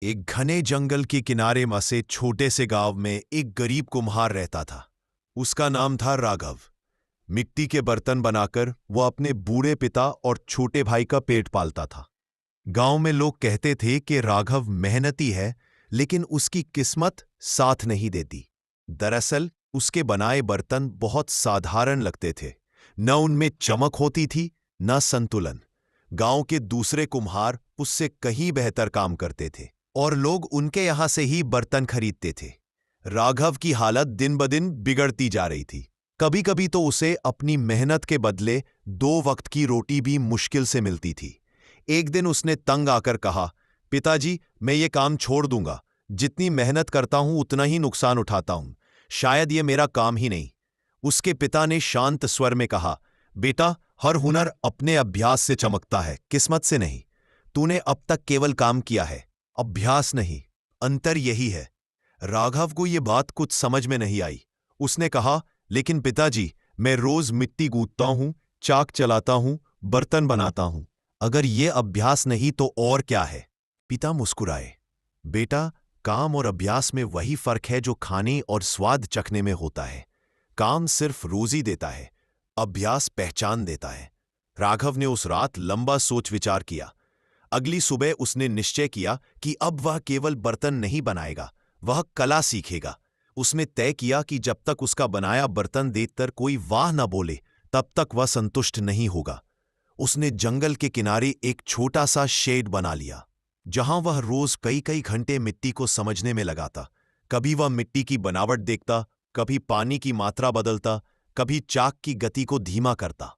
एक घने जंगल के किनारे बसे छोटे से गांव में एक गरीब कुम्हार रहता था। उसका नाम था राघव। मिट्टी के बर्तन बनाकर वो अपने बूढ़े पिता और छोटे भाई का पेट पालता था। गांव में लोग कहते थे कि राघव मेहनती है, लेकिन उसकी किस्मत साथ नहीं देती। दरअसल उसके बनाए बर्तन बहुत साधारण लगते थे। न उनमें चमक होती थी, न संतुलन। गांव के दूसरे कुम्हार उससे कहीं बेहतर काम करते थे और लोग उनके यहां से ही बर्तन खरीदते थे। राघव की हालत दिन ब दिन बिगड़ती जा रही थी। कभी कभी तो उसे अपनी मेहनत के बदले 2 वक्त की रोटी भी मुश्किल से मिलती थी। एक दिन उसने तंग आकर कहा, पिताजी, मैं ये काम छोड़ दूंगा। जितनी मेहनत करता हूं उतना ही नुकसान उठाता हूं। शायद ये मेरा काम ही नहीं। उसके पिता ने शांत स्वर में कहा, बेटा, हर हुनर अपने अभ्यास से चमकता है, किस्मत से नहीं। तूने अब तक केवल काम किया है, अभ्यास नहीं। अंतर यही है। राघव को यह बात कुछ समझ में नहीं आई। उसने कहा, लेकिन पिताजी, मैं रोज मिट्टी गूंथता हूं, चाक चलाता हूं, बर्तन बनाता हूं। अगर यह अभ्यास नहीं तो और क्या है? पिता मुस्कुराए। बेटा, काम और अभ्यास में वही फर्क है जो खाने और स्वाद चखने में होता है। काम सिर्फ रोजी देता है, अभ्यास पहचान देता है। राघव ने उस रात लंबा सोच विचार किया। अगली सुबह उसने निश्चय किया कि अब वह केवल बर्तन नहीं बनाएगा, वह कला सीखेगा। उसने तय किया कि जब तक उसका बनाया बर्तन देखकर कोई वाह न बोले, तब तक वह संतुष्ट नहीं होगा। उसने जंगल के किनारे एक छोटा सा शेड बना लिया, जहां वह रोज कई कई घंटे मिट्टी को समझने में लगाता। कभी वह मिट्टी की बनावट देखता, कभी पानी की मात्रा बदलता, कभी चाक की गति को धीमा करता।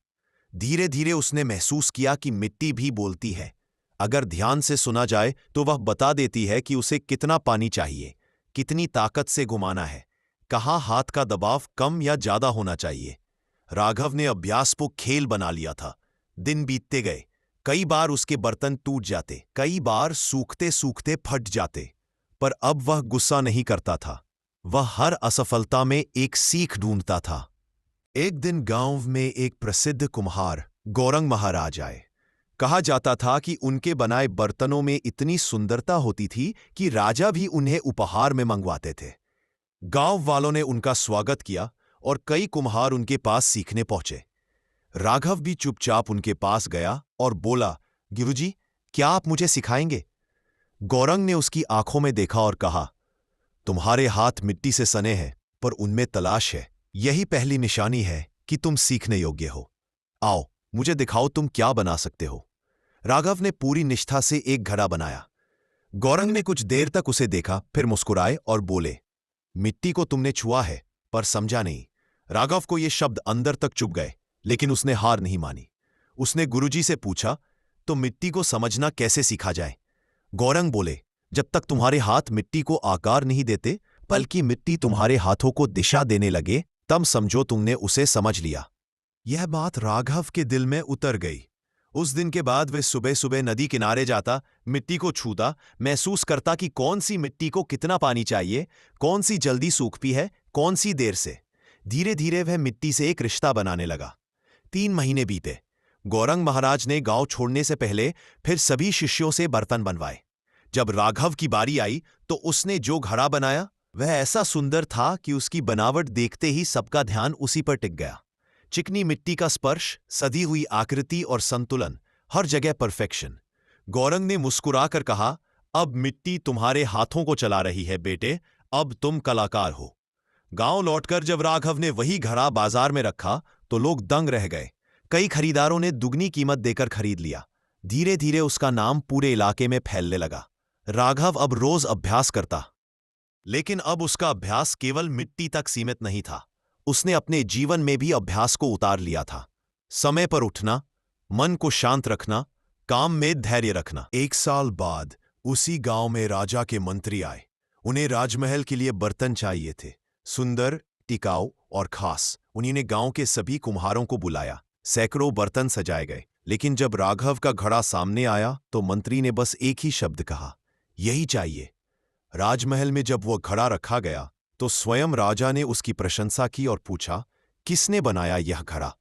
धीरे धीरे उसने महसूस किया कि मिट्टी भी बोलती है। अगर ध्यान से सुना जाए तो वह बता देती है कि उसे कितना पानी चाहिए, कितनी ताकत से घुमाना है, कहाँ हाथ का दबाव कम या ज्यादा होना चाहिए। राघव ने अभ्यास को खेल बना लिया था। दिन बीतते गए। कई बार उसके बर्तन टूट जाते, कई बार सूखते सूखते फट जाते, पर अब वह गुस्सा नहीं करता था। वह हर असफलता में एक सीख ढूंढता था। एक दिन गांव में एक प्रसिद्ध कुम्हार गौरंग महाराज आए। कहा जाता था कि उनके बनाए बर्तनों में इतनी सुंदरता होती थी कि राजा भी उन्हें उपहार में मंगवाते थे। गांव वालों ने उनका स्वागत किया और कई कुम्हार उनके पास सीखने पहुंचे। राघव भी चुपचाप उनके पास गया और बोला, गुरुजी, क्या आप मुझे सिखाएंगे? गौरंग ने उसकी आंखों में देखा और कहा, तुम्हारे हाथ मिट्टी से सने हैं, पर उनमें तलाश है। यही पहली निशानी है कि तुम सीखने योग्य हो। आओ, मुझे दिखाओ तुम क्या बना सकते हो। राघव ने पूरी निष्ठा से एक घड़ा बनाया। गौरंग ने कुछ देर तक उसे देखा, फिर मुस्कुराए और बोले, मिट्टी को तुमने छुआ है, पर समझा नहीं। राघव को ये शब्द अंदर तक चुभ गए, लेकिन उसने हार नहीं मानी। उसने गुरुजी से पूछा, तो मिट्टी को समझना कैसे सीखा जाए? गौरंग बोले, जब तक तुम्हारे हाथ मिट्टी को आकार नहीं देते, बल्कि मिट्टी तुम्हारे हाथों को दिशा देने लगे, तब समझो तुमने उसे समझ लिया। यह बात राघव के दिल में उतर गई। उस दिन के बाद वे सुबह सुबह नदी किनारे जाता, मिट्टी को छूता, महसूस करता कि कौन सी मिट्टी को कितना पानी चाहिए, कौन सी जल्दी सूखती है, कौन सी देर से। धीरे धीरे वह मिट्टी से एक रिश्ता बनाने लगा। 3 महीने बीते। गौरंग महाराज ने गांव छोड़ने से पहले फिर सभी शिष्यों से बर्तन बनवाए। जब राघव की बारी आई तो उसने जो घड़ा बनाया वह ऐसा सुंदर था कि उसकी बनावट देखते ही सबका ध्यान उसी पर टिक गया। चिकनी मिट्टी का स्पर्श, सधी हुई आकृति और संतुलन, हर जगह परफेक्शन। गौरंग ने मुस्कुराकर कहा, अब मिट्टी तुम्हारे हाथों को चला रही है बेटे, अब तुम कलाकार हो। गांव लौटकर जब राघव ने वही घड़ा बाजार में रखा तो लोग दंग रह गए। कई खरीदारों ने दुगनी कीमत देकर खरीद लिया। धीरे धीरे उसका नाम पूरे इलाके में फैलने लगा। राघव अब रोज अभ्यास करता, लेकिन अब उसका अभ्यास केवल मिट्टी तक सीमित नहीं था। उसने अपने जीवन में भी अभ्यास को उतार लिया था। समय पर उठना, मन को शांत रखना, काम में धैर्य रखना। 1 साल बाद उसी गांव में राजा के मंत्री आए। उन्हें राजमहल के लिए बर्तन चाहिए थे, सुंदर, टिकाऊ और खास। उन्होंने गांव के सभी कुम्हारों को बुलाया। सैकड़ों बर्तन सजाए गए, लेकिन जब राघव का घड़ा सामने आया तो मंत्री ने बस एक ही शब्द कहा, यही चाहिए। राजमहल में जब वह घड़ा रखा गया तो स्वयं राजा ने उसकी प्रशंसा की और पूछा, किसने बनाया यह घड़ा?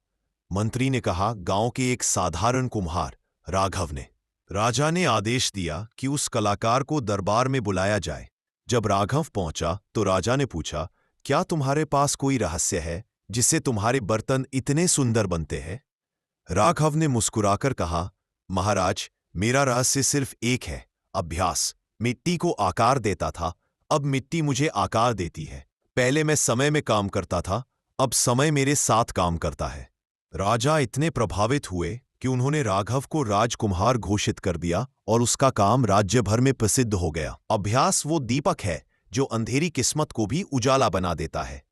मंत्री ने कहा, गांव के एक साधारण कुम्हार, राघव ने। राजा ने आदेश दिया कि उस कलाकार को दरबार में बुलाया जाए। जब राघव पहुंचा तो राजा ने पूछा, क्या तुम्हारे पास कोई रहस्य है जिससे तुम्हारे बर्तन इतने सुंदर बनते हैं? राघव ने मुस्कुराकर कहा, महाराज, मेरा रहस्य सिर्फ एक है, अभ्यास। मिट्टी को आकार देता था, अब मिट्टी मुझे आकार देती है। पहले मैं समय में काम करता था, अब समय मेरे साथ काम करता है। राजा इतने प्रभावित हुए कि उन्होंने राघव को राजकुमार घोषित कर दिया और उसका काम राज्य भर में प्रसिद्ध हो गया। अभ्यास वो दीपक है जो अंधेरी किस्मत को भी उजाला बना देता है।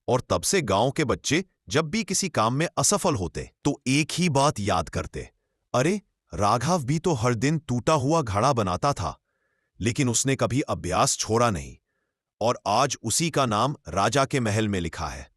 और तब से गांव के बच्चे जब भी किसी काम में असफल होते तो एक ही बात याद करते, अरे, राघव भी तो हर दिन टूटा हुआ घड़ा बनाता था, लेकिन उसने कभी अभ्यास छोड़ा नहीं, और आज उसी का नाम राजा के महल में लिखा है।